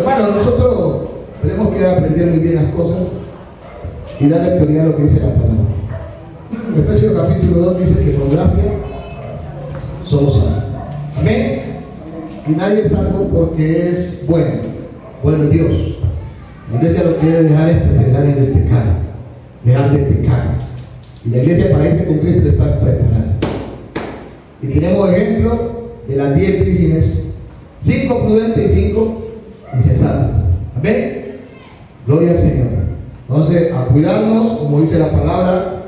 Hermano, nosotros tenemos que aprender muy bien las cosas y darle prioridad a lo que dice la palabra. Efesios capítulo 2 dice que por gracia somos salvos. Amén. Y nadie es salvo porque es bueno Dios. La iglesia lo que debe dejar es perseverar en el pecado, dejar de pecar. Y la iglesia para ese conflicto está preparada. Y tenemos ejemplo de las 10 vírgenes, 5 prudentes y 5 insensatas. Amén. Gloria al Señor. Entonces, a cuidarnos, como dice la palabra,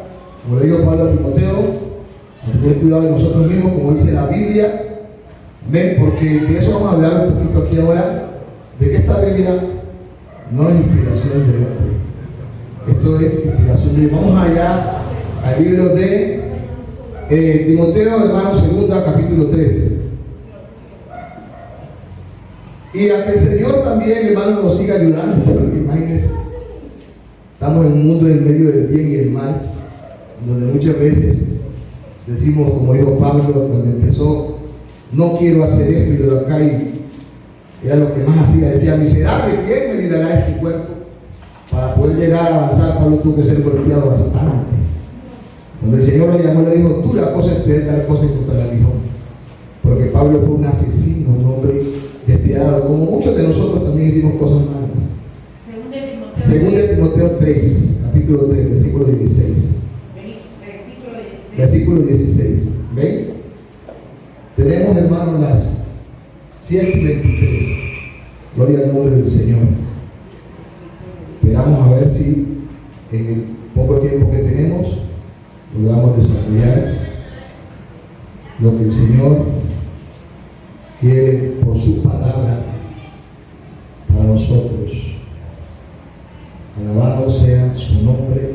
como le dijo Pablo a Timoteo, a tener cuidado de nosotros mismos, como dice la Biblia. Amén, porque de eso vamos a hablar un poquito aquí ahora, de que esta Biblia no es inspiración de hombre. Esto es inspiración de Dios. Vamos allá al libro de Timoteo, hermano, 2, capítulo 3. Y a que el Señor también, hermano, nos siga ayudando, porque imagínense, estamos en un mundo en medio del bien y del mal, donde muchas veces decimos, como dijo Pablo cuando empezó, no quiero hacer esto y lo de acá, y era lo que más hacía. Decía, miserable, ¿quién me liberará este cuerpo? Para poder llegar a avanzar, Pablo tuvo que ser golpeado bastante. Cuando el Señor lo llamó, le dijo, tú la cosa es tener tal cosa contra el aguijón. Porque Pablo fue un asesino, un hombre despiadado, como muchos de nosotros también hicimos cosas malas. Según de Timoteo 3, capítulo 3, versículo 16. Versículo 16. ¿Ven? Tenemos, hermanos, las 7:23. Gloria al nombre del Señor. Esperamos a ver si en el poco tiempo que tenemos logramos desarrollar lo que el Señor quiere por su palabra para nosotros. Alabado sea su nombre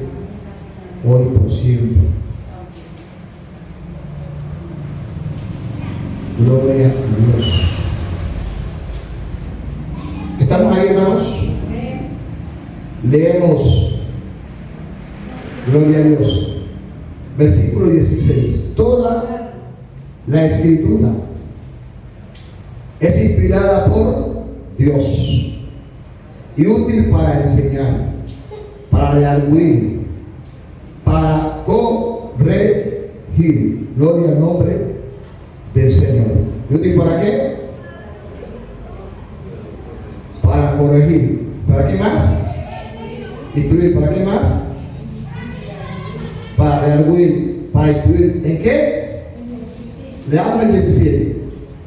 hoy por siempre. Gloria a Dios. ¿Estamos ahí, hermanos? Leemos. Gloria a Dios. Versículo 16. Toda la escritura es inspirada por Dios y útil para enseñar, para redarguir, para corregir. Gloria al nombre del Señor. ¿Y útil para qué? Para corregir. ¿Para qué más? Instruir. ¿Para qué más? Para redarguir, para instruir. ¿En qué? Leamos el 17.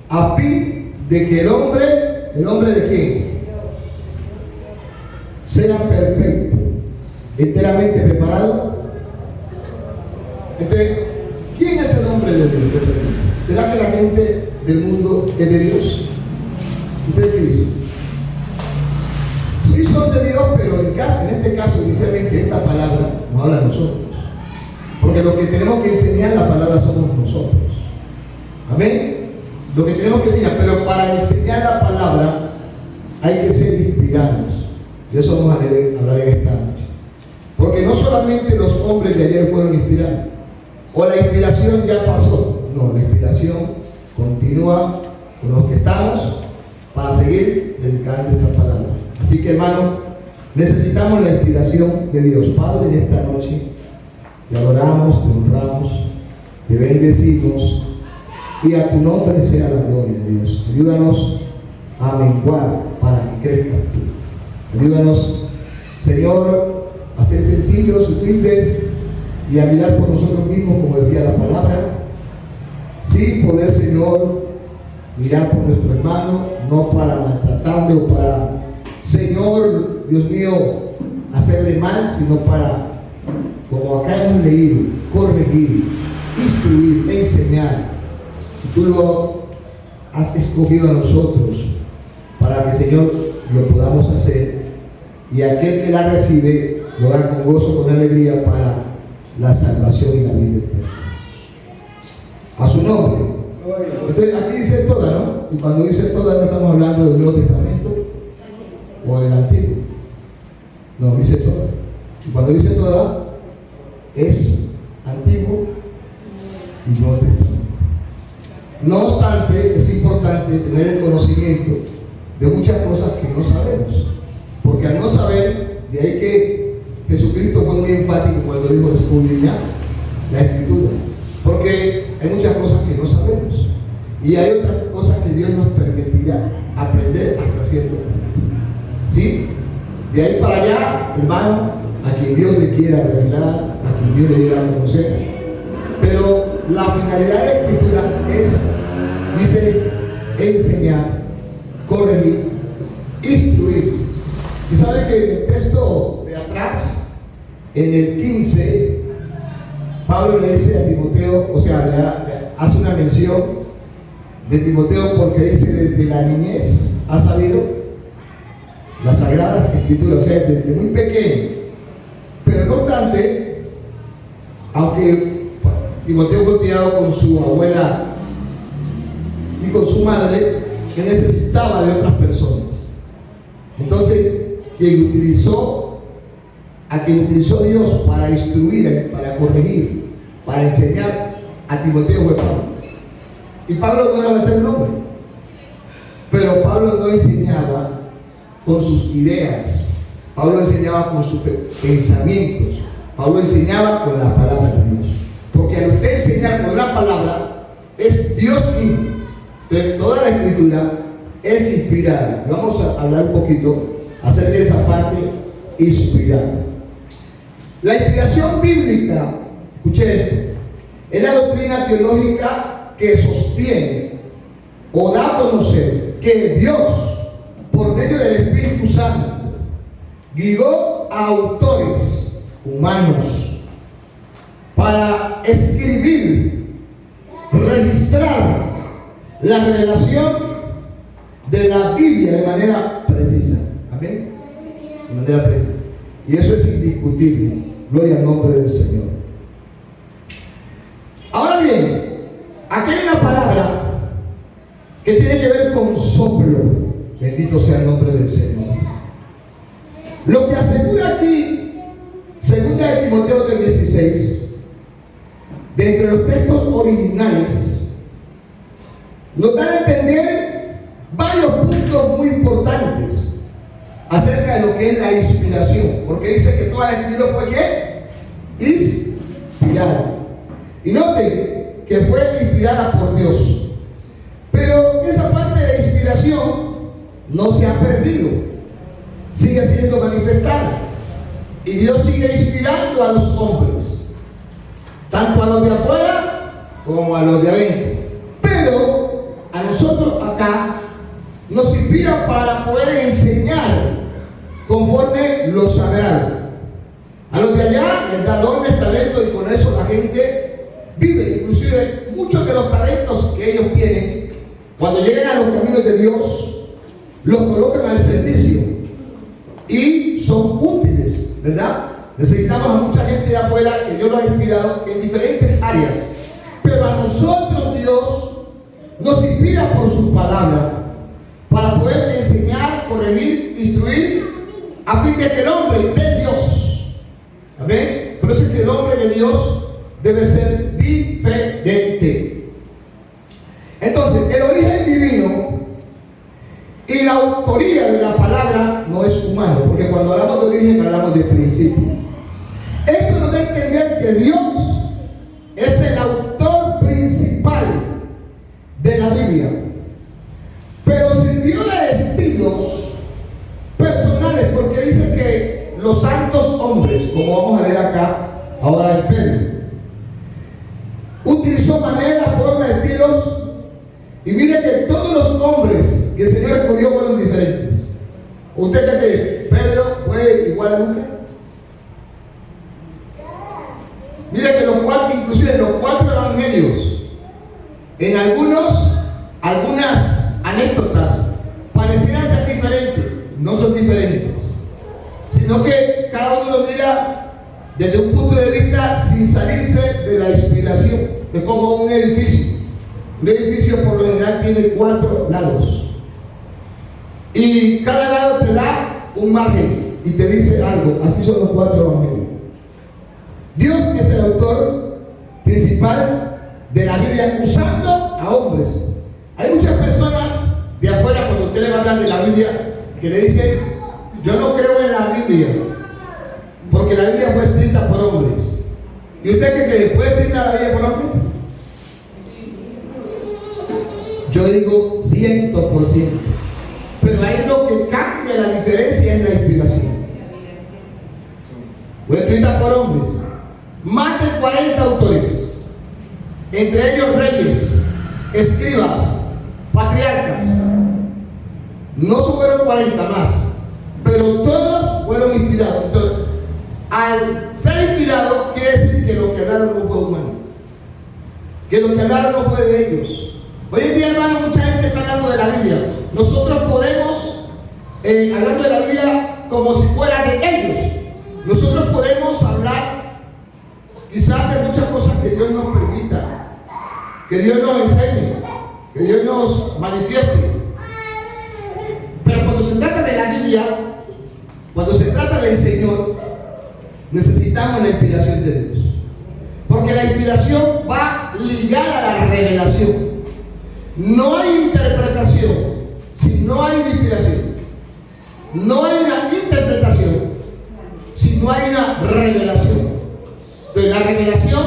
A fin de que el hombre de quién, sea perfecto, enteramente preparado. Entonces, ¿quién es el hombre de Dios? ¿Será que la gente del mundo es de Dios? ¿Ustedes qué dicen? Sí son de Dios, pero en este caso, inicialmente, esta palabra nos habla a nosotros. Porque lo que tenemos que enseñar la palabra somos nosotros. Amén. Lo que tenemos que enseñar, pero para enseñar la palabra hay que ser inspirados. De eso vamos a hablar en esta noche. Porque no solamente los hombres de ayer fueron inspirados, o la inspiración ya pasó. No, la inspiración continúa con los que estamos para seguir dedicando esta palabra. Así que, hermano, necesitamos la inspiración de Dios. Padre, en esta noche te adoramos, te honramos, te bendecimos y a tu nombre sea la gloria, Dios. Ayúdanos a menguar para que crezcas tú. Ayúdanos, Señor, a ser sencillos, humildes y a mirar por nosotros mismos, como decía la palabra. Sí, poder, Señor, mirar por nuestro hermano, no para maltratarle o para, Señor, Dios mío, hacerle mal, sino para, como acá hemos leído, corregir, instruir, enseñar. Y tú lo has escogido a nosotros para que, Señor, lo podamos hacer, y aquel que la recibe lo haga con gozo, con alegría, para la salvación y la vida eterna. A su nombre. Entonces aquí dice toda, ¿no? Y cuando dice toda no estamos hablando del Nuevo Testamento o del Antiguo. No, dice toda. Y cuando dice toda es Antiguo y Nuevo Testamento. No obstante, es importante tener el conocimiento de muchas cosas que no sabemos. Porque al no saber, de ahí que Jesucristo fue muy enfático cuando dijo escudriñar la Escritura. Porque hay muchas cosas que no sabemos. Y hay otras cosas que Dios nos permitirá aprender hasta cierto punto. ¿Sí? De ahí para allá, hermano, a quien Dios le quiera revelar, a quien Dios le diera a conocer. Pero la finalidad de la Escritura es, dice, enseñar, corregir, instruir. Y sabe que en el texto de atrás, en el 15, Pablo le dice a Timoteo, o sea, le hace una mención de Timoteo porque dice: desde la niñez ha sabido las sagradas escrituras, o sea, desde muy pequeño. Pero no obstante, aunque Timoteo fue criado con su abuela y con su madre, que necesitaba de otras personas. Entonces, a quien utilizó Dios para instruir, para corregir, para enseñar a Timoteo fue Pablo. Y Pablo no debe ser el hombre, pero Pablo no enseñaba con sus ideas, Pablo enseñaba con sus pensamientos, Pablo enseñaba con la palabra de Dios. Porque al usted enseñar con la palabra, es Dios mismo. Entonces, toda la Escritura es inspirada. Vamos a hablar un poquito acerca de esa parte inspirada. La inspiración bíblica, escuche esto, es la doctrina teológica que sostiene o da a conocer que Dios, por medio del Espíritu Santo, guió a autores humanos para escribir, registrar la revelación de la Biblia de manera precisa. Amén. De manera precisa. Y eso es indiscutible. Gloria al nombre del Señor. Ahora bien, aquí hay una palabra que tiene que ver con soplo. Bendito sea el nombre del Señor. Lo que asegura aquí, segunda de Timoteo 3:16, de entre los textos originales, nos da a entender varios puntos muy importantes acerca de lo que es la inspiración, porque dice que toda la Escritura fue ¿qué? Inspirada. Y note que fue inspirada por Dios. Pero esa parte de inspiración no se ha perdido, sigue siendo manifestada. Y Dios sigue inspirando a los hombres, tanto a los de afuera como a los de adentro. Pero a nosotros acá nos inspira para poder enseñar conforme lo sagrado. A los de allá les da dones, talentos, y con eso la gente vive. Inclusive muchos de los talentos que ellos tienen, cuando llegan a los caminos de Dios, los colocan al servicio y son útiles, ¿verdad? Necesitamos a mucha gente de afuera que Dios los ha inspirado en diferentes áreas, pero a nosotros Dios nos inspira por su palabra para poder enseñar, corregir, instruir, a fin de que el hombre de Dios, amén, por eso es que el hombre de Dios debe ser diferente. Entonces, el origen divino y la autoría de la palabra no es humano, porque cuando hablamos de origen hablamos de principio. Esto nos da a entender que Dios es el autor principal de la Biblia, pero sirvió de estilos personales, porque dice que los santos hombres, como vamos a leer acá ahora en Pedro, utilizó maneras, formas, estilos. Y mire que todos los hombres que el Señor escogió fueron diferentes. ¿Usted cree que Pedro fue igual a Lucas? Mire que inclusive los cuatro evangelios, en algunas anécdotas parecieran ser diferentes. No son diferentes, sino que cada uno lo mira desde un punto de vista sin salirse de la inspiración. Es como un edificio. Un edificio por lo general tiene 4 lados, y cada lado te da un margen y te dice algo. Así son los 4 evangelios. Dios es el autor principal de la Biblia, usando a hombres. Hay muchas personas de afuera, cuando usted le va a hablar de la Biblia, que le dice, yo no creo en la Biblia, porque la Biblia fue escrita por hombres. ¿Y usted cree que fue escrita la Biblia por hombres? Yo digo 100%. Pero ahí lo que cambia la diferencia es la inspiración. Fue escrita por hombres. Más de 40 autores, entre ellos reyes, escribas, patriarcas. No fueron 40 más, pero todos fueron inspirados. Entonces, al ser inspirado, quiere decir que lo que hablaron no fue humano, que lo que hablaron no fue de ellos. Hoy en día, hermano, mucha gente está hablando de la Biblia. Nosotros podemos, hablando de la Biblia como si fuera de ellos, nosotros podemos hablar quizás de muchas cosas que Dios nos permita, que Dios nos enseñe, que Dios nos manifieste. Pero cuando se trata de la Biblia, cuando se trata del Señor, necesitamos la inspiración de Dios. Porque la inspiración va ligada a la revelación. No hay interpretación si no hay una inspiración. No hay una interpretación si no hay una revelación. Entonces, la revelación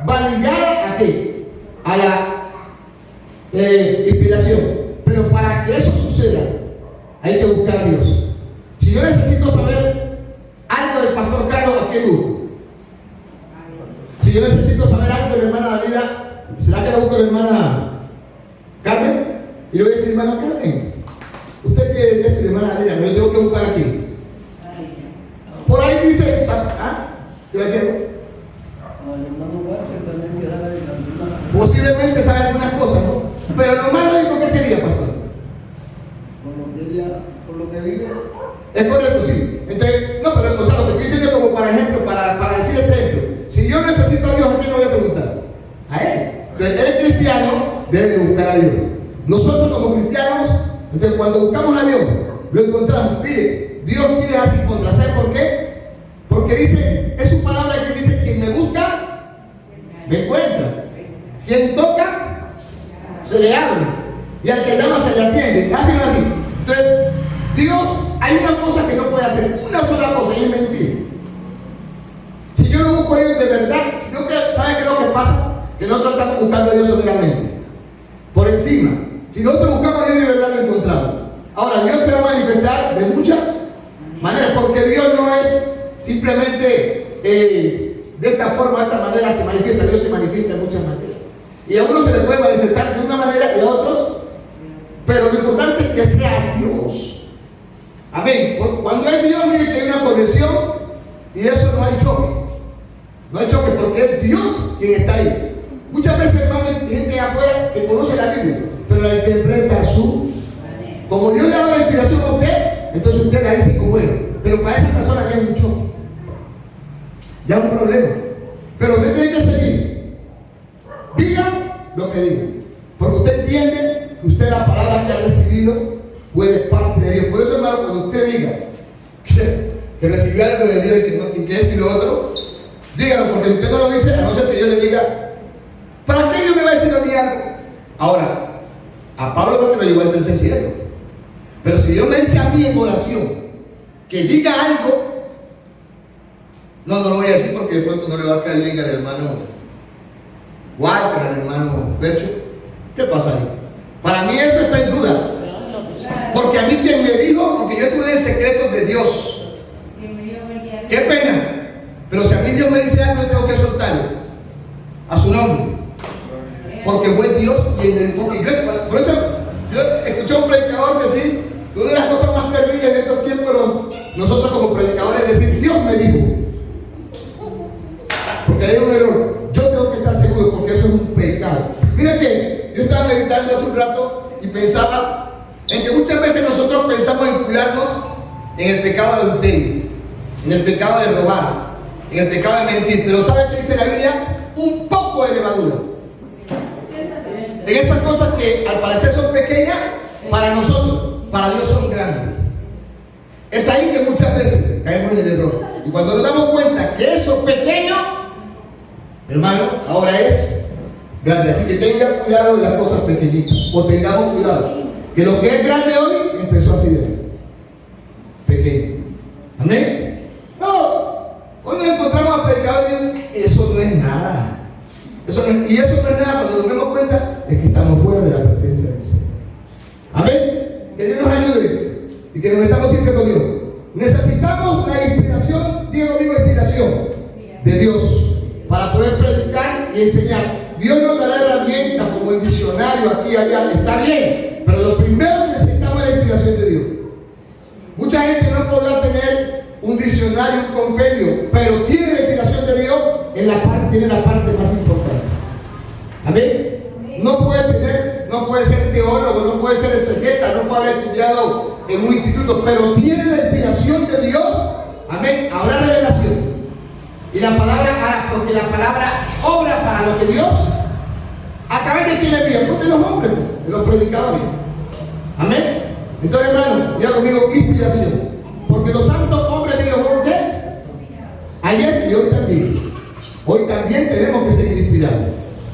va ligada ¿a qué? A la inspiración. Pero para que eso suceda, hay que buscar a Dios. Si yo necesito saber algo del pastor Carlos, ¿a qué busco? Si yo necesito saber algo de la hermana Dalila, ¿será que la busco a la hermana Carmen? Y le voy a decir, hermana Carmen, ¿usted qué es la hermana Dalila? Yo tengo que buscar aquí. Por ahí dice, ¿ah? ¿Qué va a decir? Posiblemente sabe algunas cosas, ¿no? Pero lo más lógico, ¿qué sería, pastor? Por lo que vive. Es correcto, sí. Entonces, no, pero o sea, lo que estoy diciendo como para ejemplo, para decir este ejemplo. Si yo necesito a Dios, ¿a quién le voy a preguntar? A Él. Entonces, el cristiano debe de buscar a Dios. Nosotros como cristianos, entonces cuando buscamos a Dios, lo encontramos. Mire, Dios quiere así contra. ¿Sabe por qué? Porque dice, es su palabra que dice, quien me busca, me encuentra. Quien toca, se le abre. Y al que llama, se le atiende. Así o así. Entonces, Dios, hay una cosa que no puede hacer, una sola cosa, y es mentir. Si yo no busco a Dios de verdad, sino que, ¿sabe qué es lo que pasa? Que nosotros estamos buscando a Dios soberanamente, por encima. Si nosotros buscamos a Dios de verdad, lo encontramos. Ahora, Dios se va a manifestar de muchas maneras, porque Dios no es simplemente de esta forma, de esta manera se manifiesta. Dios se manifiesta de muchas maneras. Y a uno se le puede manifestar de una manera y a otros, pero lo importante es que sea Dios. Amén. Cuando es Dios, mire que hay una conexión y eso no hay choque. No hay choque porque es Dios quien está ahí. Muchas veces, hermano, hay gente de afuera que conoce la Biblia, pero la interpreta a su. Como Dios le ha dado la inspiración a usted, entonces usted la dice como él. Pero para esa persona ya es un choque. Ya es un problema. Pero usted tiene que seguir. Diga lo que diga. Porque usted entiende que usted la palabra que ha recibido fue de parte de Dios. Por eso, hermano, cuando usted diga que recibió algo de Dios y que esto y lo otro, dígalo, porque usted no lo dice, a no ser que yo le diga, ¿para qué Dios me va a decir a mí algo? Ahora, a Pablo porque lo llevó al tercer cielo. Pero si Dios me dice a mí en oración que diga algo, no lo voy a decir porque de pronto no le va a caer bien al hermano Walter, al hermano Pecho. ¿Qué pasa ahí? Para mí eso está en duda. Porque a mí quien me dijo, porque yo estuve en secretos de Dios. Qué pena. Pero si a mí Dios me dice algo, yo tengo que soltarlo a su nombre. Porque fue Dios quien me dijo. Por eso yo escuché a un predicador decir que una de las cosas más terribles en estos tiempos, nosotros como predicadores, es decir, Dios me dijo. Porque hay un error. Yo tengo que estar seguro porque eso es un pecado. Mira que yo estaba meditando hace un rato y pensaba en que muchas veces nosotros pensamos en cuidarnos en el pecado de adulterio, en el pecado de robar, en el pecado de mentir. Pero ¿sabe qué dice la Biblia? Un poco de levadura. En esas cosas que al parecer son pequeñas, para nosotros, para Dios son grandes. Es ahí que muchas veces caemos en el error. Y cuando nos damos cuenta que eso pequeño, hermano, ahora es grande. Así que tenga cuidado de las cosas pequeñitas, o tengamos cuidado. Que lo que es grande hoy empezó así de pequeño. Amén. No, hoy nos encontramos a predicadores y eso no es nada. Y eso no es nada cuando nos damos cuenta de que estamos fuera de la presencia del Señor. Amén. Que Dios nos ayude y que nos metamos siempre con Dios. Necesitamos la inspiración, digo amigo, inspiración de Dios para poder predicar y enseñar. Dios nos dará herramientas como el diccionario aquí y allá, está bien, pero lo primero que necesitamos es la inspiración de Dios. Mucha gente no podrá tener un diccionario, un compendio, pero tiene la inspiración de Dios, tiene la parte más importante. Amén. No puede ser teólogo, no puede ser exegeta, no puede haber estudiado en un instituto, pero tiene la inspiración de Dios. Amén. Habrá revelación. Y la palabra, porque la palabra obra para lo que Dios, a través de quién envía, pues de los hombres, de los predicadores. Amén. Entonces, hermano, diga conmigo, inspiración. Porque los santos hombres de Dios, ¿qué? Ayer y hoy también. Hoy también tenemos que seguir inspirados.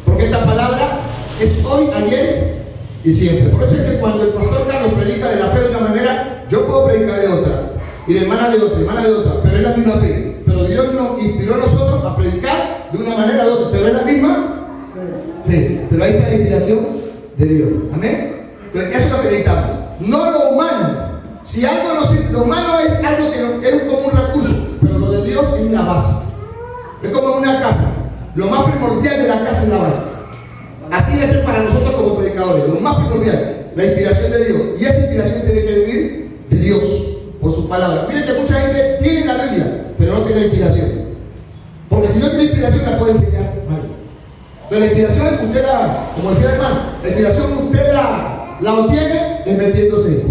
Porque esta palabra es hoy, ayer y siempre. Por eso es que cuando el pastor Carlos predica de la fe de una manera, yo puedo predicar de otra. Y la hermana de otra, pero es la misma fe. Pero Dios nos inspiró a nosotros a predicar de una manera de otra, pero es la misma fe. Pero ahí está la inspiración de Dios. Amén. Entonces, eso es lo que necesitamos. No lo humano. Si algo lo humano es algo que es como un recurso, pero lo de Dios es la base. Es como una casa. Lo más primordial de la casa es la base. Así debe ser para nosotros como predicadores. Lo más primordial, la inspiración de Dios. Y esa inspiración tiene que venir de Dios, por su palabra. Miren que mucha gente tiene la Biblia, pero no tiene inspiración. Porque si no tiene inspiración, la puede enseñar mal. Pero la inspiración es que usted como decía el hermano, la inspiración que usted la obtiene es metiéndose.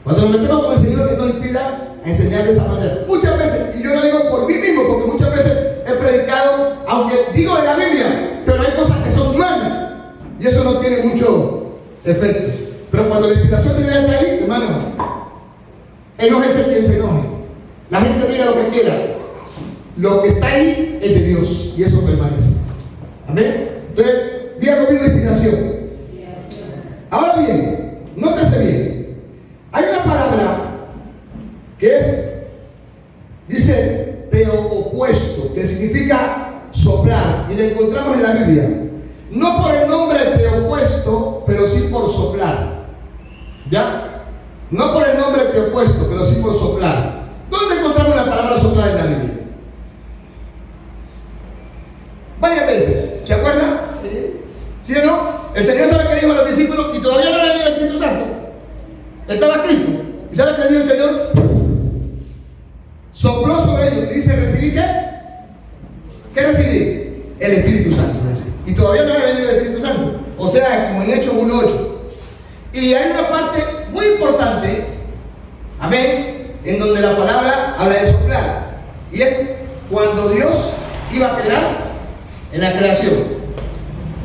Cuando nos metemos con el Señor, que nos inspira a enseñar de esa manera. Muchas veces, y yo lo digo por mí mismo, porque muchas veces he predicado, aunque digo en la Biblia, pero hay cosas que son humanas, y eso no tiene mucho efecto. Pero cuando la inspiración de Dios está ahí, hermano, enójese quien se enoje. La gente diga lo que quiera. Lo que está ahí es de Dios, y eso permanece. Amén. Entonces, diga conmigo inspiración. Ahora bien, nótese bien. Hay una palabra que dice teopuesto, que significa soplar, y la encontramos en la Biblia. No por el nombre teopuesto, pero sí por soplar. ¿Ya? No por el nombre teopuesto, pero sí por soplar. ¿Dónde encontramos la palabra soplar en la Biblia? Varias veces. ¿Se acuerdan? ¿Sí o no? El Señor sabe que dijo a los discípulos y todavía no había venido el Espíritu Santo. Estaba Cristo. ¿Y sabe qué le dijo el Señor? Sopló sobre ellos. Y dice, ¿recibí qué? ¿Qué recibí? El Espíritu Santo. Y todavía no había venido el Espíritu Santo. O sea, como en Hechos 1:8. Y hay una parte muy importante, amén, en donde la palabra habla de soplar. Y es cuando Dios iba a crear en la creación.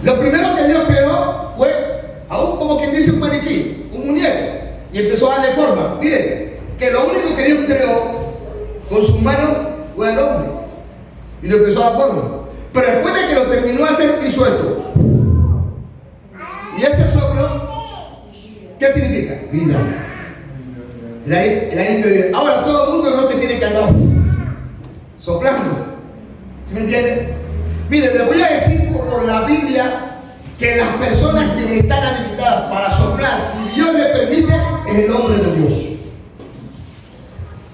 Lo primero que Dios creó fue, aún como quien dice, un maniquí, un muñeco. Y empezó a darle forma. Miren, que lo único que Dios creó con sus manos fue al hombre. Y lo empezó a dar forma. Pero después de que lo terminó de hacer, y suelto. Y ese soplo, ¿qué significa? Vida. El aliento de vida. Ahora todo el mundo no te tiene que andar soplando. ¿Sí me entienden? Miren, les voy a decir por la Biblia que las personas que están habilitadas para soplar, si Dios le permite, es el hombre de Dios.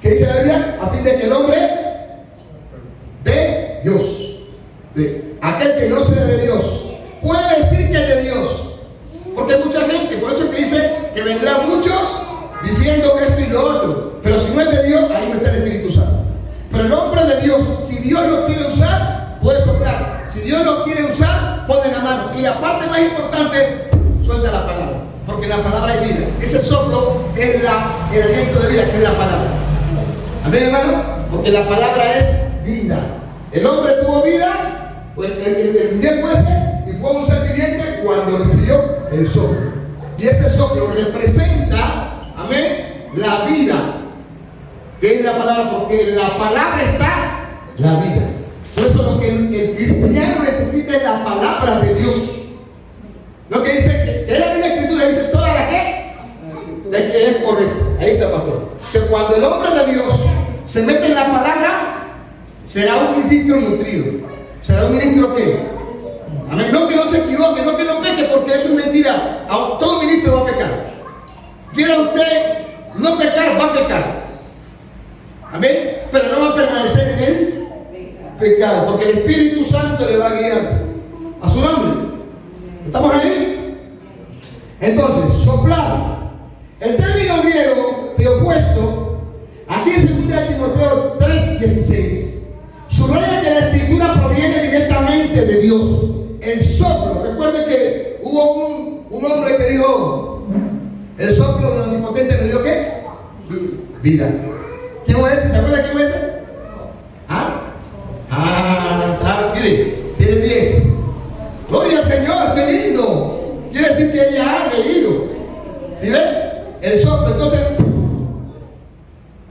¿Qué dice la Biblia? A fin de que el hombre de Dios, de aquel que no sea de Dios, puede decir que es de Dios. Porque hay mucha gente, por eso es que dice que vendrán muchos diciendo esto y lo otro. Pero si no es de Dios, ahí no está el Espíritu Santo. Pero el hombre de Dios, si Dios lo quiere usar, puede soplar. Si Dios lo quiere usar, pone la mano. Y la parte más importante, suelta la palabra. Porque la palabra es vida. Ese soplo es el aliento de vida, que es la palabra. Amén, hermano. Porque la palabra es vida. El hombre tuvo vida, pues, el muñeco ese, y fue un ser viviente cuando recibió el soplo. Y ese soplo representa, amén, la vida. Que es la palabra, porque en la palabra está la vida. Por eso lo que el cristiano necesita es la palabra de Dios. Lo que dice, que es la misma escritura, dice toda Es correcto. Ahí está, pastor. Que cuando el hombre de Dios se mete en la palabra, será un ministro nutrido. ¿Será un ministro qué? Amén. No que no se equivoque, no que no peque, porque eso es mentira. Todo ministro va a pecar. Quiera usted no pecar, va a pecar. Amén. Pero no va a permanecer en el pecado, porque el Espíritu Santo le va a guiar a su nombre. ¿Estamos ahí? Entonces, soplar. El término griego de opuesto, aquí en 2 Timoteo 3:16, subraya que la escritura proviene directamente de Dios. El soplo, recuerde que hubo un hombre que dijo, el soplo del Omnipotente me dio ¿qué? Vida. ¿Quién fue ese? ¿Se acuerda quién fue ese? Mire, tiene 10. Gloria al Señor, qué lindo. Quiere decir que ella ha leído. ¿Sí ven? El soplo, entonces,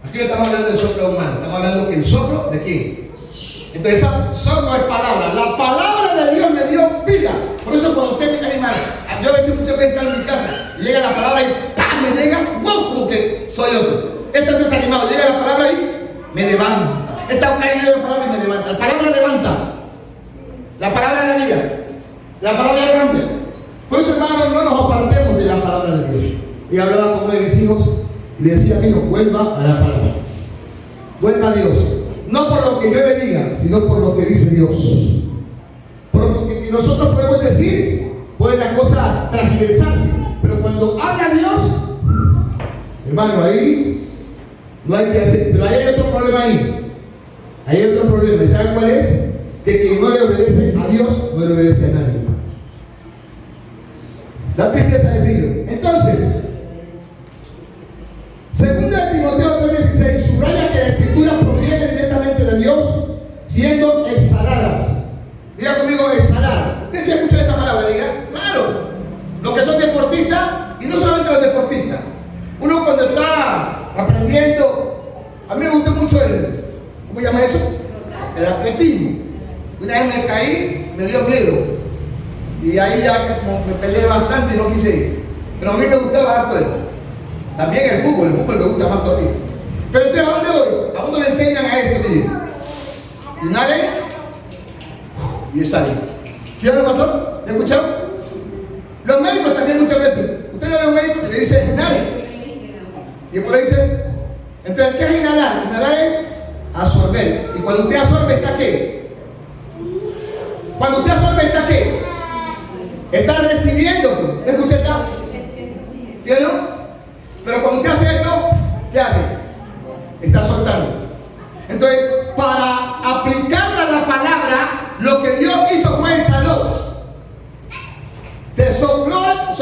aquí no estamos hablando del soplo humano, estamos hablando que el soplo de quién. Entonces, soplo es palabra. La palabra de Dios me dio vida. Por eso, cuando usted me anima, yo a veces muchas veces estoy en mi casa y llega la palabra y ¡pam! Me llega, ¡wow! Como que soy otro. Está desanimado, llega la palabra y me levanta. Está caído la palabra y me levanta. La palabra levanta. La palabra de la vida. La palabra cambia. Por eso, hermanos, no nos apartemos de la palabra de Dios. Y hablaba con uno de mis hijos y le decía, hijo, vuelva a la palabra. Vuelva a Dios. No por lo que yo le diga, sino por lo que dice Dios. Por lo que nosotros podemos decir, puede la cosa transversarse. Pero cuando habla Dios, hermano, ahí no hay que hacer. Pero ahí hay otro problema ahí. Hay otro problema. ¿Saben cuál es? Que quien no le obedece a Dios, no le obedece a nadie. Da tristeza decirlo. Entonces, 2 Timoteo 3:16 subraya que la escritura proviene directamente de Dios, siendo exhaladas. Diga conmigo, exhalar. ¿Usted se escucha esa palabra? Diga, claro. Los que son deportistas, y no solamente los deportistas. Uno cuando está aprendiendo, a mí me gustó mucho ¿cómo se llama eso? El atletismo. Una vez me caí, me dio miedo. Y ahí ya como me peleé bastante y no quise ir. Pero a mí me gustaba harto él. También el fútbol me gusta más todavía. Pero entonces, ¿a dónde voy? ¿A dónde le enseñan a esto? Mire. Inhale y sale. ¿Sí o no, pastor? ¿Te escuchado? Los médicos también muchas veces. Usted no ve a un médico y le dice inhale. Y después le dice, entonces, ¿qué es inhalar? Inhalar es absorber. Y cuando usted absorbe, ¿está qué? Cuando usted absorbe, ¿está qué? Está recibiendo. ¿Es que usted está? ¿Sí o no? Pero cuando usted hace esto, ¿qué hace? Está soltando. Entonces, para aplicar a la palabra, lo que Dios hizo fue exhalar. Te soplar,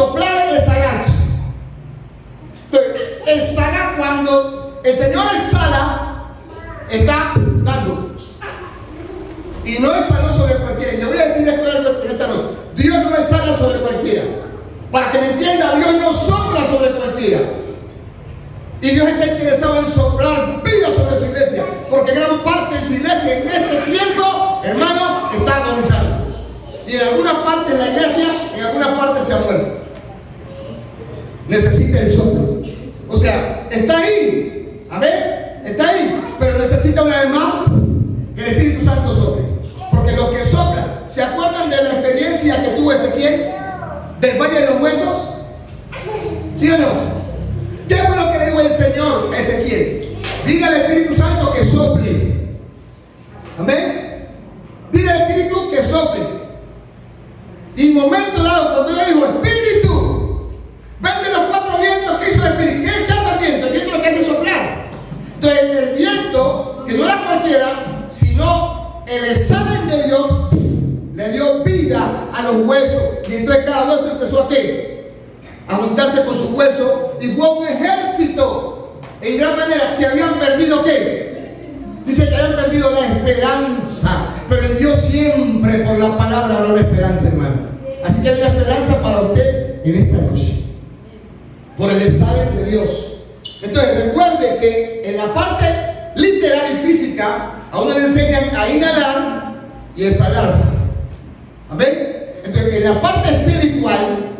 exhalar. Entonces, exhalar, cuando el Señor exhala, está dando. Y no exhaló sobre cualquiera. Y le voy a decir esto en esta noche. Dios no exhala sobre cualquiera. Para que me entienda, Dios no sopla sobre cualquiera. Y Dios está interesado en soplar vida sobre su iglesia. Porque gran parte de su iglesia en este tiempo, hermano, está agonizando. Y en alguna parte de la iglesia, en alguna parte se ha muerto. Necesita el soplo. O sea, está ahí. Amén. Está ahí. Pero necesita una vez más que el Espíritu Santo sople. Porque lo que sopla, ¿se acuerdan de la experiencia que tuvo Ezequiel? ¿Del valle de los huesos? ¿Sí o no? ¿Qué fue lo que le dijo el Señor a Ezequiel? Diga al Espíritu Santo que sople. Amén. Dile al Espíritu que sople. Y en momento dado, cuando le dijo, Espíritu, ven de los 4 vientos que hizo el Espíritu. ¿Qué hace el viento? El viento lo que hace es soplar. Entonces el viento, que no era cualquiera, sino el examen de Dios, le dio vida a los huesos. Y entonces cada hueso empezó a ¿qué? A juntarse con su hueso. Y fue un ejército en gran manera que habían perdido ¿qué? Dice que habían perdido la esperanza. Pero en Dios siempre por la palabra habrá una esperanza, hermano. Así que hay una esperanza para usted en esta noche. Por el examen de Dios. Entonces recuerde que en la parte literal y física a uno le enseñan a inhalar y exhalar. Amén. Entonces en la parte espiritual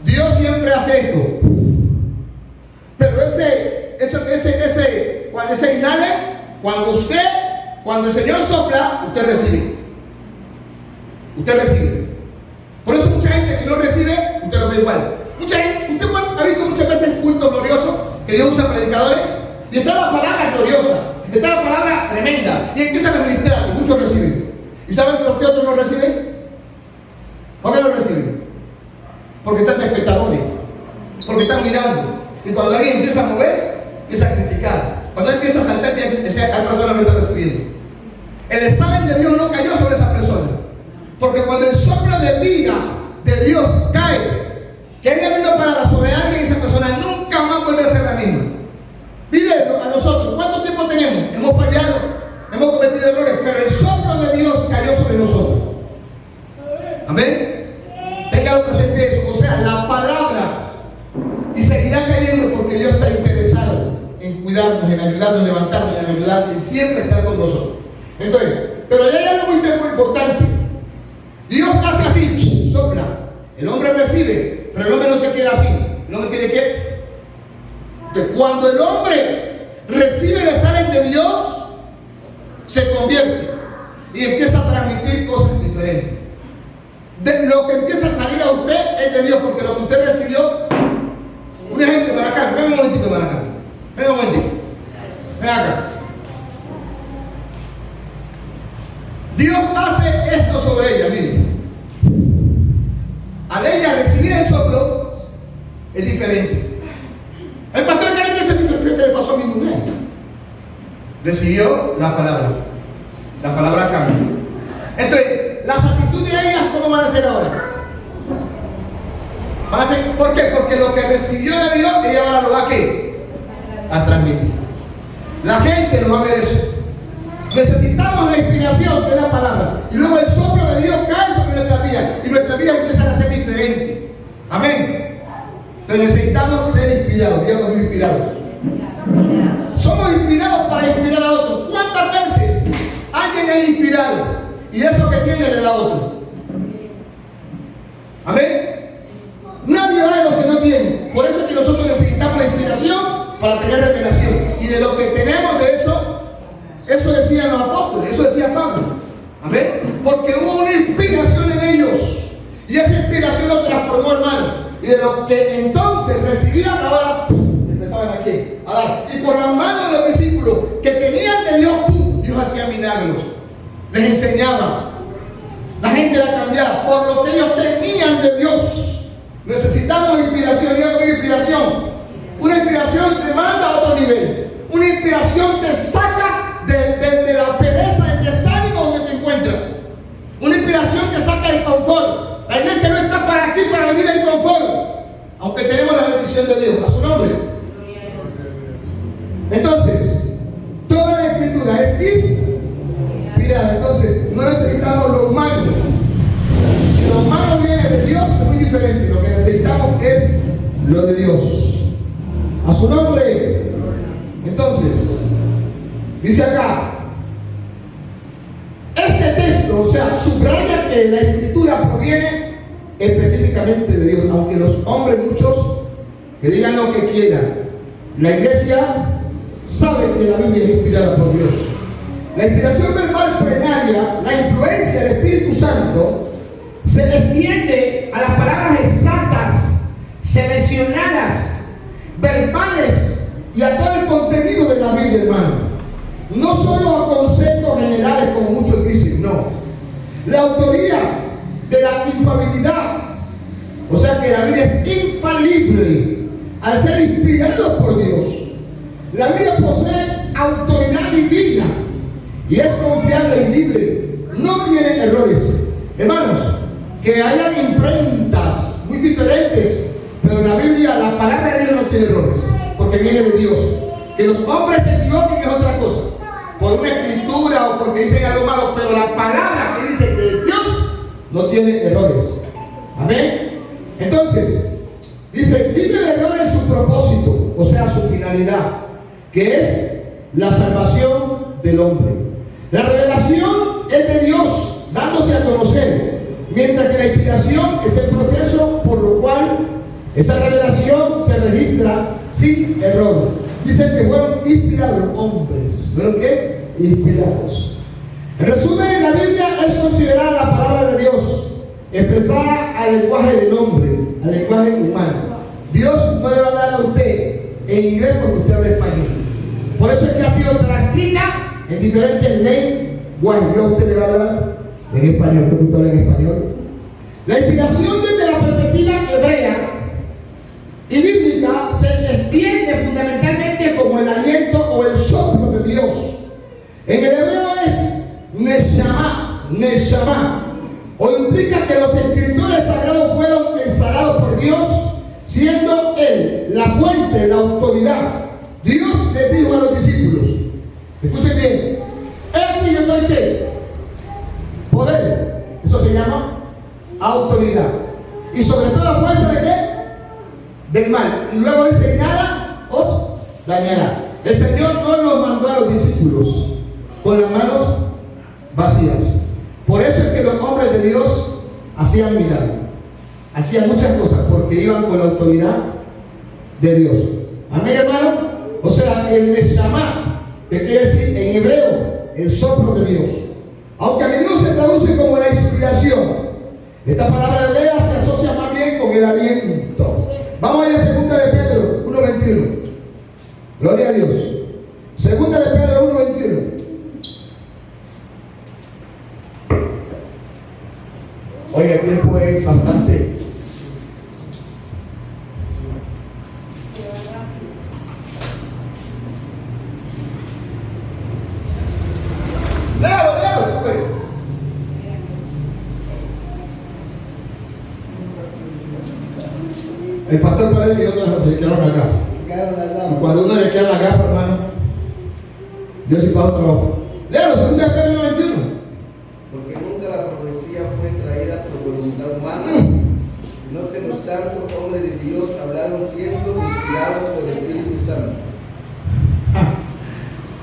Dios siempre hace esto. Cuando se inhale, cuando el Señor sopla, usted recibe. Usted recibe. Por eso mucha gente que no recibe, usted lo ve igual. Mucha gente, usted ha visto muchas veces el culto glorioso que Dios usa predicadores, y está la palabra gloriosa, está la palabra tremenda, y empiezan a ministrar, y muchos reciben. ¿Y saben por qué otros no reciben? ¿Por qué no reciben? Porque están de espectadores, porque están mirando. Y cuando alguien empieza a mover, empieza a criticar. Cuando él empieza a saltar, esa persona no está recibiendo. El examen de Dios no cayó sobre esa persona. Porque cuando el soplo de vida de Dios cae, que hay la misma palabra sobre alguien, esa persona nunca más vuelve a ser la misma. Pídelo a nosotros. ¿Cuánto tiempo tenemos? Hemos fallado, hemos cometido errores, pero el soplo de Dios cayó sobre nosotros. Amén. Téngalo presente eso. O sea, la palabra, y seguirá cayendo porque Dios está interesado en cuidarnos, en ayudarnos, en levantarnos, en ayudarnos, en siempre estar con nosotros. Entonces, pero hay algo muy importante. Dios hace así, sopla. El hombre recibe, pero el hombre no se queda así. El hombre tiene que. Entonces, cuando el hombre recibe el examen de Dios, se convierte y empieza a transmitir cosas diferentes. Lo que empieza a salir a usted es de Dios, porque lo que usted recibió. Un ejemplo, para acá, ven un momentito para acá. Ven un momentito. Ven acá. Dios hace esto sobre ella, miren. Al ella recibir el soplo, es diferente. El pastor que le pasó a mi mujer. Recibió la palabra. La palabra cambia. Entonces, las actitudes de ellas, ¿cómo van a ser ahora? Van a ser, ¿por qué? Porque lo que recibió de Dios, ella ahora lo va a ¿qué? A transmitir. La gente no va a ver eso. Necesitamos la inspiración de la palabra. Y luego el soplo de Dios cae sobre nuestra vida. Y nuestras vidas empiezan a ser diferentes. Amén. Entonces necesitamos ser inspirados. Dios nos vive inspirados. Somos inspirados para inspirar a otros. ¿Cuántas veces alguien es inspirado y eso que tiene le da a otro? Amén. Nadie da de lo que no tiene. Por eso es que nosotros necesitamos la inspiración para tener revelación. Y de lo que tenemos de eso decían los apóstoles, eso decía Pablo. Amén. Porque hubo una inspiración en ellos. Y esa inspiración lo transformó, hermano. Y de lo que entonces recibían, ahora empezaban a ¿qué? A dar. Y por las manos de los discípulos que tenían de Dios, Dios hacía milagros. Les enseñaba. La gente la cambiaba por lo que ellos tenían de Dios. Necesitamos inspiración. ¿Y algo de inspiración? Una inspiración te manda a otro nivel. Una inspiración te saca de la pereza, del desánimo donde te encuentras. Una inspiración te saca del confort. La iglesia no está para aquí para vivir en confort, aunque tenemos la bendición de Dios. A su nombre. Entonces, toda la escritura es inspirada. Entonces, no necesitamos lo humano. Si lo humano viene de Dios, es muy diferente. Lo que necesitamos es lo de Dios. A su nombre. Entonces, dice acá, este texto, o sea, subraya que la escritura proviene específicamente de Dios, aunque los hombres muchos que digan lo que quieran. La iglesia sabe que la Biblia es inspirada por Dios. La inspiración verbal frenaria, la influencia del Espíritu Santo, se extiende a las palabras exactas, seleccionadas, verbales y a todo el contenido de la Biblia, hermano. No solo a conceptos generales como muchos dicen, no. La autoría de la infalibilidad, o sea que la Biblia es infalible al ser inspirada por Dios. La Biblia posee autoridad divina y es confiable y libre. No tiene errores. Hermanos, que hayan imprentas muy diferentes, pero la Biblia, la palabra de Dios no tiene errores, porque viene de Dios. Que los hombres se equivoquen es otra cosa, por una escritura o porque dicen algo malo, pero la palabra que dice que Dios no tiene errores. Amén. Entonces, dice, libre de error en su propósito, o sea, su finalidad, que es la salvación del hombre. La revelación es de Dios, dándose a conocer, mientras que la inspiración es el proceso por lo cual esa revelación se registra sin error. Dice que fueron inspirados hombres. ¿Fueron qué? Inspirados. En resumen, la Biblia es considerada la palabra de Dios, expresada al lenguaje del hombre, al lenguaje humano. Dios no le va a hablar a usted en inglés porque usted habla español. Por eso es que ha sido transcrita en diferentes lenguajes. Dios a usted le va a hablar en español, porque usted habla en español. La inspiración desde la perspectiva hebrea y bíblica se extiende fundamentalmente como el aliento o el soplo de Dios. En el hebreo es Neshama, o implica que los escritores sagrados fueron exhalados por Dios, siendo Él la fuente, la autoridad. Dios le dijo a los discípulos, escuchen bien, este yo doy ¿qué? Poder. Eso se llama autoridad. Y sobre todo la fuerza de ¿qué? Del mal. Y luego dice, nada os dañará. El Señor no los mandó a los discípulos con las manos vacías. Por eso es que los hombres de Dios hacían milagros, hacían muchas cosas, porque iban con la autoridad de Dios. Amén, hermano. O sea, el Neshama, que quiere decir en hebreo el soplo de Dios, aunque a menudo se traduce como la inspiración, esta palabra hebrea se asocia más bien con el aliento. Vamos a ir a 2 de Pedro 1:21. Gloria a Dios. 2 de Pedro 1:21. Oiga, el tiempo es bastante. Léalo, se puede. El pastor parece que no le quedaron acá. Y cuando uno le queda la gafa, hermano, yo sí pago trabajo. Léalo, 2 de Pedro 1:21. Porque nunca la profecía fue traída por voluntad humana, sino que los santos hombres de Dios hablaron siendo inspirados por el Espíritu Santo.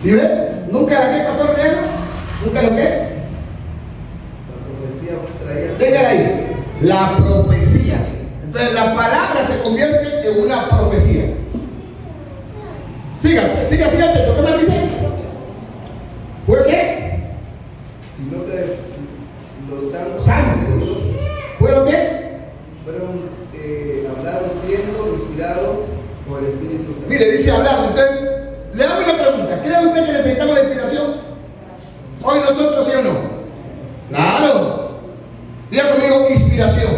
¿Sí ve? ¿Nunca la que, pastor Riego? ¿Nunca lo que? La profecía fue traída. Déjala ahí. La profecía. Entonces la palabra se convierte en una profecía. Siga. ¿Qué más dice? ¿Por qué? Sino que los santos ¿Fueron qué? fueron hablaron siendo inspirados por el Espíritu Santo. Mire, dice hablaron. Entonces, le hago una pregunta. ¿Cree usted que necesitamos la inspiración? ¿Hoy nosotros, sí o no? Claro. Diga conmigo, inspiración.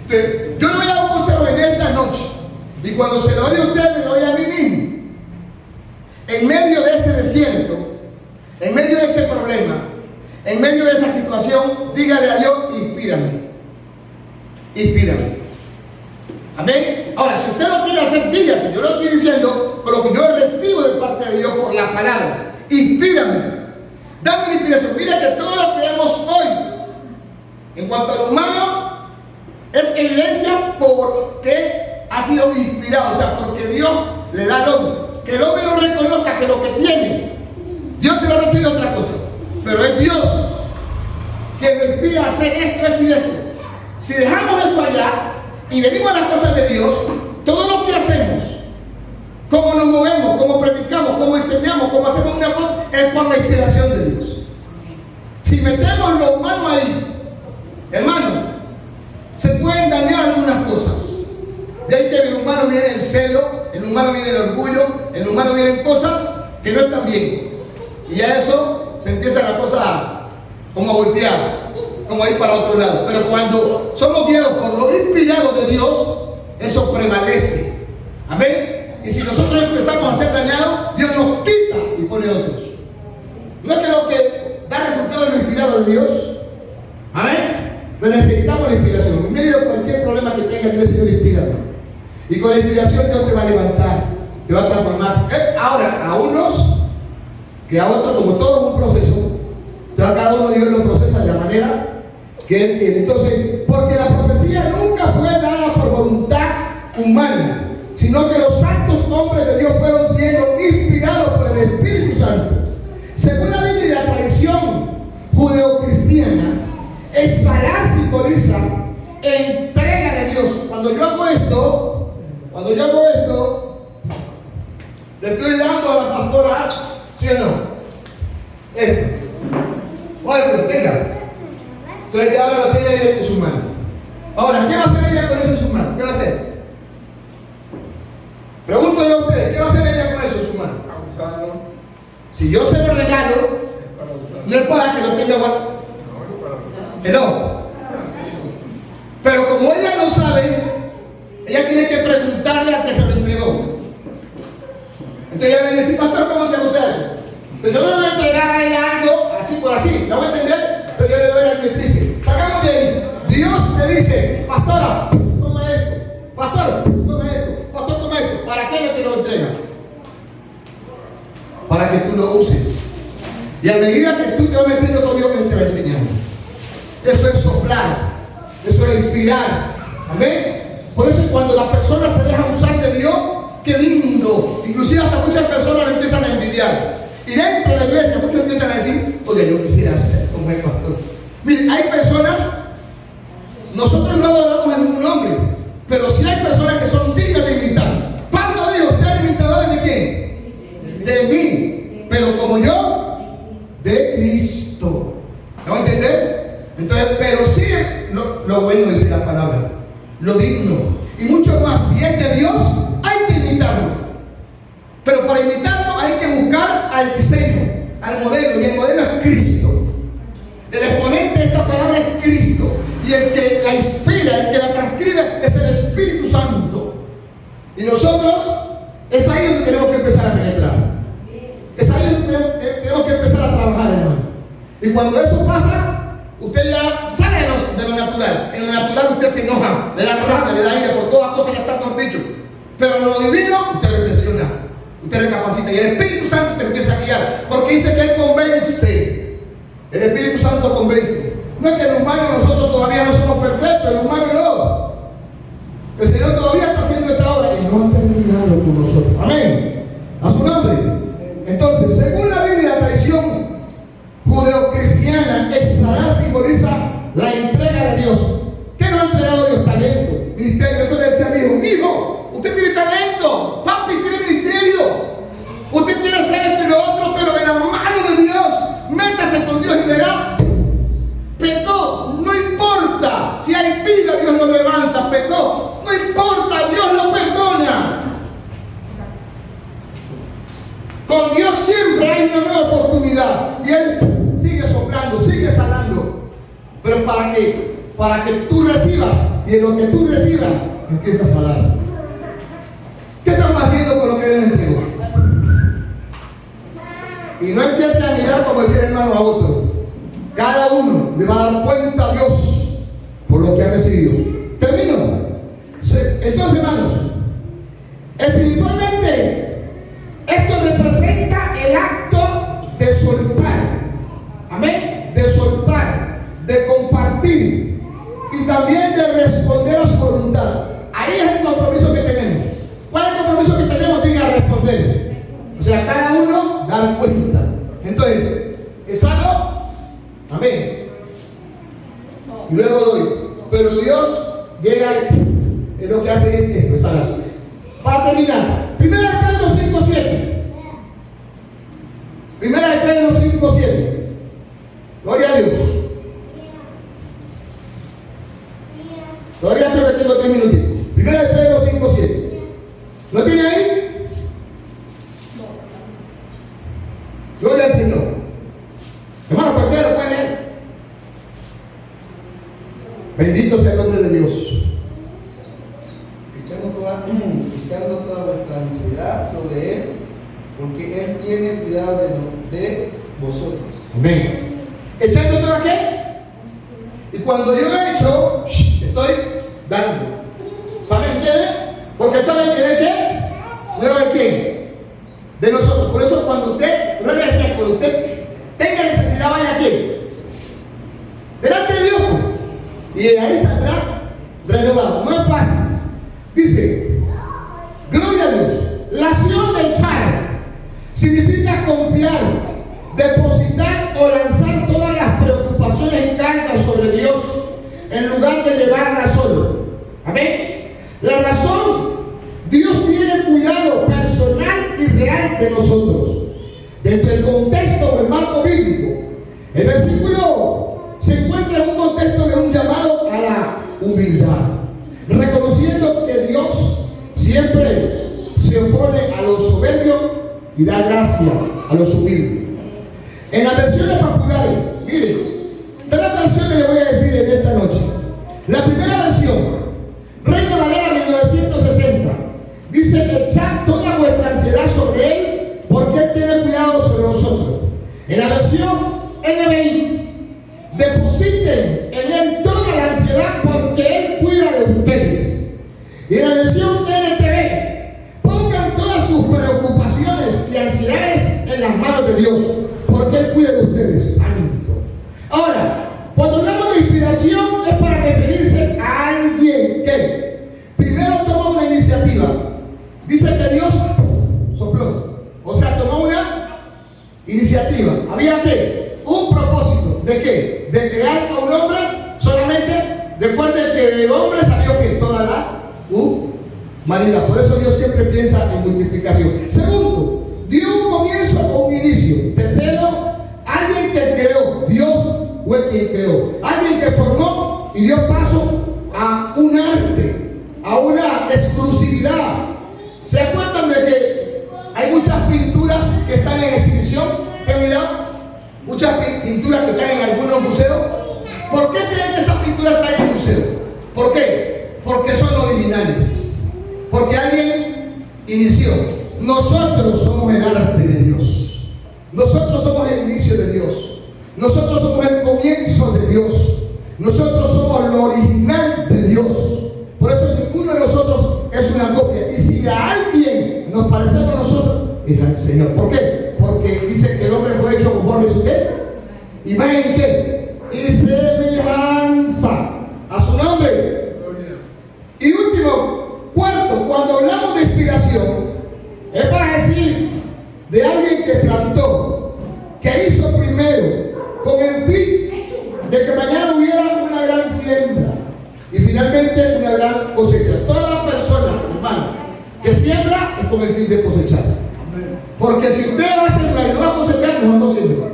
Entonces, yo le voy a dar un consejo en esta noche. Y cuando se lo doy a usted, me lo doy a mí mismo. En medio de ese desierto, en medio de ese problema, en medio de esa situación, dígale a Dios, inspírame. Inspírame. Amén. Ahora, si usted lo quiere hacer, dígase. Yo lo estoy diciendo por lo que yo recibo de parte de Dios por la palabra. Inspírame. Dame una inspiración. Mira que todo lo que vemos hoy, en cuanto a lo humano, es evidencia porque ha sido inspirado. O sea, porque Dios le da al hombre. Que el hombre no reconozca que lo que tiene, Dios se lo ha recibido otra cosa. Pero es Dios quien lo inspira a hacer esto y esto. Si dejamos eso allá y venimos a las cosas de Dios, todo lo que hacemos, cómo nos movemos, cómo predicamos, cómo enseñamos, cómo hacemos una cosa, es por la inspiración de Dios. Si metemos lo humano ahí, hermano, se pueden dañar algunas cosas. De ahí que en el humano viene el celo, en el humano viene el orgullo, en el humano vienen cosas que no están bien. Y ya eso se empieza la cosa como a voltear, como a ir para otro lado. Pero cuando somos guiados por lo inspirado de Dios, eso prevalece. Amén. Y si nosotros empezamos a ser dañados, Dios nos quita y pone otros. No es que lo que da resultado es lo inspirado de Dios. Amén. Pero necesitamos la inspiración. En medio de cualquier problema que tengas, dile, Señor, inspírame. Y con la inspiración Dios te va a levantar, te va a transformar. Ahora, a unos que a otros, como todo es un proceso, cada uno de Dios lo procesa de la manera que Él quiere. Entonces, porque la profecía nunca fue dada por voluntad humana, sino que los santos hombres de Dios fueron siendo inspirados por el Espíritu Santo. Según la Biblia y la tradición judeocristiana, exhalar simboliza entrega de Dios. Cuando yo hago esto, Le estoy dando a la pastora, ¿sí o no? Esto. Bueno, tenga. Entonces ya ahora lo tiene en su mano. Ahora, ¿qué va a hacer ella con eso en su mano? ¿Qué va a hacer? Pregunto yo a ustedes, ¿qué va a hacer ella con eso en su mano? Si yo se lo regalo, no es para que lo tenga guardado. No. Pero como ella no sabe, ella tiene que preguntarle al que se lo entregó. Entonces ella me dice, pastor, ¿cómo se usa eso? Entonces yo no le voy a entregar a ella algo así por así, ¿la voy a entender? Entonces yo le doy a la directriz. Sacamos de ahí. Dios me dice, pastora, toma esto. Pastor, toma esto. Pastor, toma esto. ¿Para qué te lo entrega? Para que tú lo uses. Y a medida que tú te vas metiendo con Dios, Él te va enseñando. Eso es soplar. Eso es inspirar. Amén. Por eso cuando la persona se deja usar de Dios, qué lindo. Inclusive hasta muchas personas lo empiezan a envidiar. Y dentro de la iglesia muchos empiezan a decir, oye, yo quisiera ser como el pastor. Miren, hay personas, nosotros no adoramos a ningún hombre, pero sí hay personas que son dignas de imitar. Pablo dijo, sean imitadores de quién? De mí. Pero como yo, de Cristo. ¿Me va a entender? Entonces, pero sí lo bueno dice la palabra, lo digno. Y mucho más, si es de Dios, hay que imitarlo. Pero para imitarlo hay que buscar al diseño, al modelo, y el modelo es Cristo. El exponente de esta palabra es Cristo, y el que la inspira, el que la transcribe es el Espíritu Santo. Y nosotros, es ahí donde tenemos que empezar a penetrar. Es ahí donde tenemos que empezar a trabajar, hermano. Y cuando eso pasa, usted ya sale de lo natural. En lo natural usted se enoja, le da rabia, le da ira por todas las cosas que están dicho. Pero en lo divino, usted reflexiona, usted recapacita, y el Espíritu Santo te empieza a guiar, porque dice que Él convence. El Espíritu Santo convence. No es que el humano, nosotros todavía no somos perfectos, el humano no. El Señor todavía está haciendo esta obra y no ha terminado con nosotros. Amén. A su nombre. Entonces, según la Biblia, la tradición judeocristiana, exhalar simboliza la entrega de Dios. ¿Qué nos ha entregado Dios? Talento, ministerio. Eso le decía a mi hijo, hijo, usted tiene talento, papi tiene ministerio, usted quiere hacer esto y lo otro, pero de la mano de Dios, métase con Dios y verá. Pecó, no importa. Si hay vida, Dios lo levanta. Pecó, no importa, Dios lo perdona. Con Dios siempre hay una nueva oportunidad. Y Él sigue soplando, sigue sanando. Pero ¿para qué? Para que tú recibas. Y en lo que tú recibas, empiezas a dar. ¿Qué estamos haciendo con lo que Él entregó? Y no empieces a mirar como decía el hermano a otro. Cada uno le va a dar cuenta a Dios por lo que ha recibido. Termino. Entonces, hermanos, espiritualmente, esto representa el acto de soltar. Amén. De soltar, de compartir y también de responder a su voluntad. Ahí es el compromiso que tenemos. ¿Cuál es el compromiso que tenemos? Diga, responder. O sea, cada uno dar cuenta. Entonces, es algo. Amén. Y luego doy. Pero Dios llega y lo que hace es expresar algo. Para terminar, 1 Pedro 5:7. 1 Pedro 5:7. Gloria a Dios. Todavía creo que tengo 3 minutitos. 1 Pedro 5:7. ¿Lo tiene ahí? Gloria al Señor. Hermano, cualquiera lo puede leer. Bendito sea el nombre de Dios. Echando toda vuestra ansiedad sobre Él, porque Él tiene cuidado de vosotros. Amén. ¿Echando toda qué? Y cuando yo he hecho, estoy dando. ¿Saben quién? Porque ¿saben quién es qué? ¿Luego de quién? De nosotros. Por eso cuando usted, no le decía, cuando usted tenga necesidad, vaya aquí. Delante de Dios. Y de ahí saldrá renovado. No es fácil. Dice, gloria a Dios. La acción de echar significa confiar, depositar o lanzar todas las preocupaciones y cargas sobre Dios en lugar de llevarlas solo. Amén. La razón, Dios tiene cuidado personal y real de nosotros. Dentro del contexto o el marco bíblico, el versículo se encuentra en un contexto de un llamado a la humildad, reconociendo que Dios siempre se opone a los soberbios y da gracia a los humildes. En las versiones populares, miren, 3 versiones le voy a decir en esta noche. La primera versión, Reina Valera 1960, dice que echad toda vuestra ansiedad sobre Él, porque Él tiene cuidado sobre nosotros. En la versión NBI, depositen en Él toda la ansiedad, porque Él cuida de ustedes. Y en la versión NTV, pongan todas sus preocupaciones y ansiedades en las manos de Dios, porque Él cuida de ustedes. Santo. Ahora, cuando hablamos de inspiración es para referirse a alguien que primero toma una iniciativa. Dice que Dios sopló, o sea, tomó una iniciativa. ¿Había qué? Un propósito. ¿De qué? De crear a un hombre solamente. Recuerden que del hombre salió que toda la humanidad. Por eso Dios siempre piensa en multiplicación. Segundo, dio un comienzo o un inicio. Tercero, alguien que creó. Dios fue quien creó. Alguien que formó y dio paso a un arte, a una exclusividad. ¿Se acuerdan de que hay muchas pinturas que están en exhibición? ¿Qué han mirado? Muchas pinturas que están en algunos museos. ¿Por qué creen que esas pinturas están en el museo? ¿Por qué? Porque son originales. Porque alguien inició. Nosotros somos el arte de Dios. Nosotros somos el inicio de Dios. Nosotros somos el comienzo de Dios. Nosotros somos lo original de Dios. Por eso ninguno de nosotros es una copia. Y si a alguien nos parecemos a nosotros, es al Señor. ¿Por qué? Porque dice que el hombre fue hecho conforme su qué. ¿Imagen qué? Y semejanza a su nombre. Y último, cuarto, cuando hablamos de inspiración, es para decir de alguien que plantó, que hizo primero, con el fin de que mañana hubiera una gran siembra y finalmente una gran cosecha. Toda persona, hermano, que siembra es con el fin de cosechar. Porque si usted va a sembrar y no va a cosechar, mejor no siembra.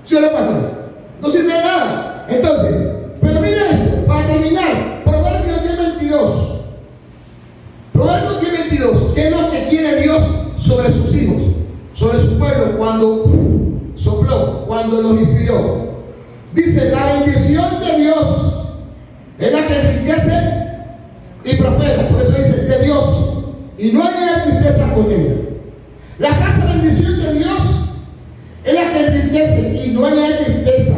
¿Sí o no, pastor? No sirve de nada. Entonces, pero mira esto, para terminar, Proverbios 10:22. Proverbios 10:22, ¿qué es lo que quiere Dios sobre sus hijos, sobre su pueblo cuando sopló, cuando los inspiró? Dice, la bendición de Dios es la que enriquece y prospera. Por eso dice, de Dios, y no hay tristeza con ella. La casa bendición de Dios es la que enriquece y no hay tristeza.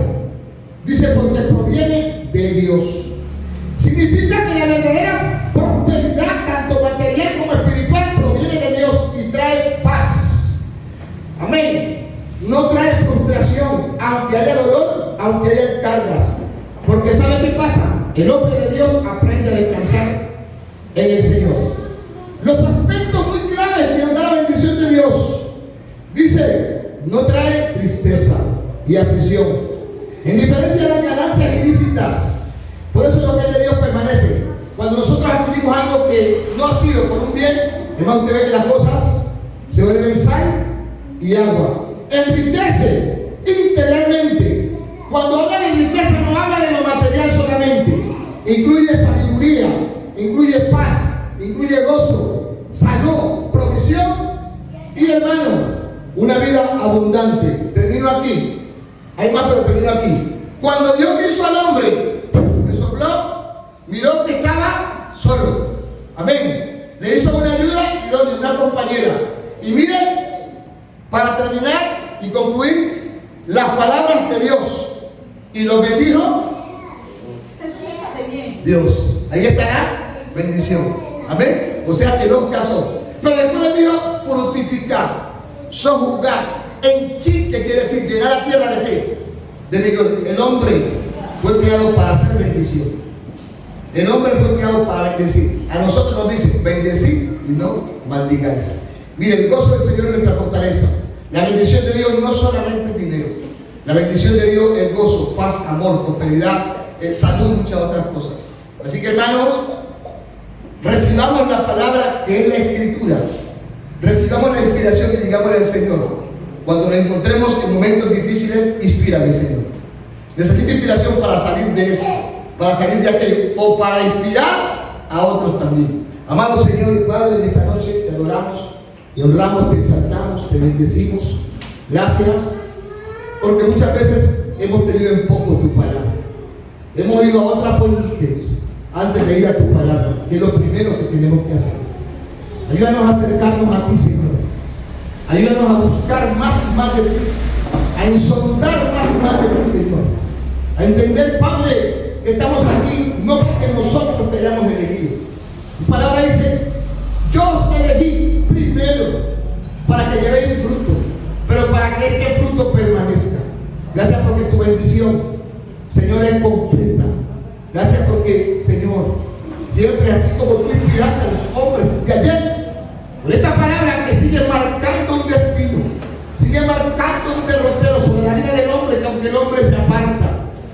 Dice, porque proviene de Dios. Significa que la verdadera prosperidad, tanto material como espiritual, proviene de Dios y trae paz. Amén. No trae frustración, aunque haya dolor, aunque haya cargas. Porque ¿sabe qué pasa? El hombre de Dios aprende a descansar en el Señor. Los aspectos muy claves que nos da la bendición de Dios. Dice, no trae tristeza y aflicción. En diferencia de las ganancias ilícitas. Por eso lo que es de Dios permanece. Cuando nosotros adquirimos algo que no ha sido por un bien, es más, usted ve que las cosas se vuelven sal y agua. Enriquece integralmente. Cuando habla de riqueza no habla de lo material solamente. Incluye sabiduría, incluye paz, incluye gozo, salud, provisión y, hermano, una vida abundante. Termino aquí. Hay más, pero termino aquí. Cuando Dios hizo al hombre, le sopló, miró que estaba solo. Amén. Le hizo una ayuda y donde una compañera. Y miren, para terminar y concluir, las palabras de Dios. Y lo bendijo Dios. Ahí está la bendición. Amén. O sea que los casó. Pero después le dijo fructificar, sojuzgar. En chi, que quiere decir llenar la tierra de qué? De vigor. El hombre fue creado para hacer bendición. El hombre fue creado para bendecir. A nosotros nos dice bendecir y no maldigáis. Mire, el gozo del Señor es nuestra fortaleza. La bendición de Dios no solamente es dinero. La bendición de Dios es gozo, paz, amor, prosperidad, salud y muchas otras cosas. Así que, hermanos, recibamos la palabra que es la Escritura. recibamos la inspiración y digámosle al Señor, cuando nos encontremos en momentos difíciles, inspírame, Señor. Necesito inspiración para salir de eso, para salir de aquello, o para inspirar a otros también. Amado Señor y Padre, en esta noche te adoramos, te honramos, te exaltamos, te bendecimos. Gracias, porque muchas veces hemos tenido en poco tu palabra. Hemos ido a otras fuentes antes de ir a tu palabra, que es lo primero que tenemos que hacer. Ayúdanos a acercarnos a ti, Señor. Ayúdanos a buscar más y más de ti, a ensondar más y más de ti, Señor. A entender, Padre, que estamos aquí no porque nosotros te hayamos elegido. Tu palabra dice, yo os elegí primero para que llevéis fruto, pero para que este fruto permanezca. Gracias porque tu bendición, Señor, es completa. Gracias porque, Señor, siempre así como tú inspiraste a los hombres de ayer, por esta palabra que sigue marcando un destino, sigue marcando un derrotero sobre la vida del hombre, que aunque el hombre se aparta,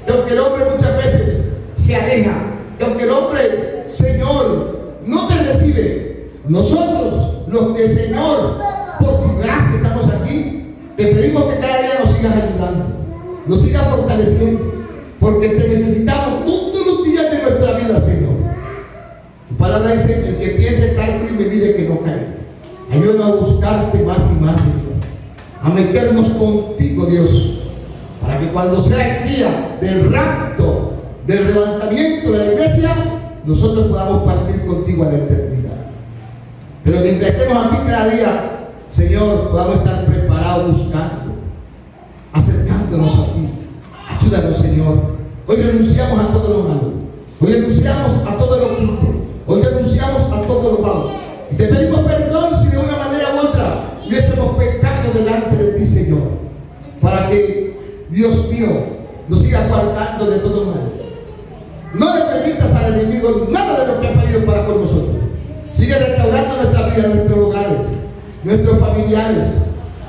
que aunque el hombre muchas veces se aleja, que aunque el hombre, Señor, no te recibe, nosotros, los que, Señor, por tu gracia estamos aquí, te pedimos que cada día nos sigas ayudando, nos sigas fortaleciendo, porque te necesitamos todos los días de nuestra vida, Señor. Tu palabra dice, el que piensa estar firme, mire que no caiga. Ayúdanos a buscarte más y más, Señor, a meternos contigo, Dios, para que cuando sea el día del rapto, del levantamiento de la iglesia, nosotros podamos partir contigo a la eternidad. Pero mientras estemos aquí cada día, Señor, podamos estar preparados buscando, acercándonos a ti. Ayúdanos, Señor. Hoy renunciamos a todo lo malo, hoy renunciamos a todo lo oculto, hoy renunciamos a todo lo malo. Y te pedimos perdón si de una manera u otra hubiésemos pecado delante de ti, Señor, para que, Dios mío, nos siga guardando de todo mal. No le permitas al enemigo nada de lo que ha pedido para con nosotros. Sigue restaurando nuestra vida, nuestros hogares, nuestros familiares.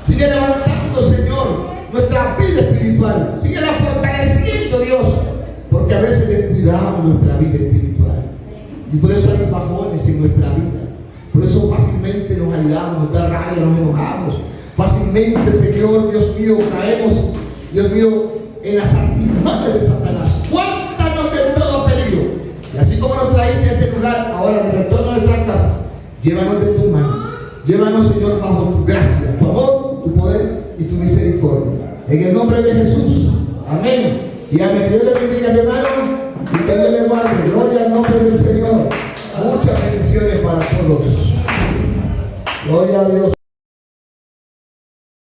Sigue levantando, Señor, nuestra vida espiritual. Sigue la fortaleciendo, Dios, porque a veces descuidamos nuestra vida espiritual. Y por eso hay bajones en nuestra vida. Por eso fácilmente nos ayudamos, nos da rabia, nos enojamos. Fácilmente, Señor, Dios mío, caemos, Dios mío, en las artimañas de Satanás. Guárdanos de todo peligro. Y así como nos traíste a este lugar, ahora de retorno a nuestra casa, llévanos de tu mano. Llévanos, Señor, bajo tu gracia, tu amor, tu poder y tu misericordia. En el nombre de Jesús. Amén. Y amén. Que Dios le bendiga, mi hermano. Y que Dios le guarde. Gloria al nombre del Señor. Muchas bendiciones para todos. Gloria a Dios.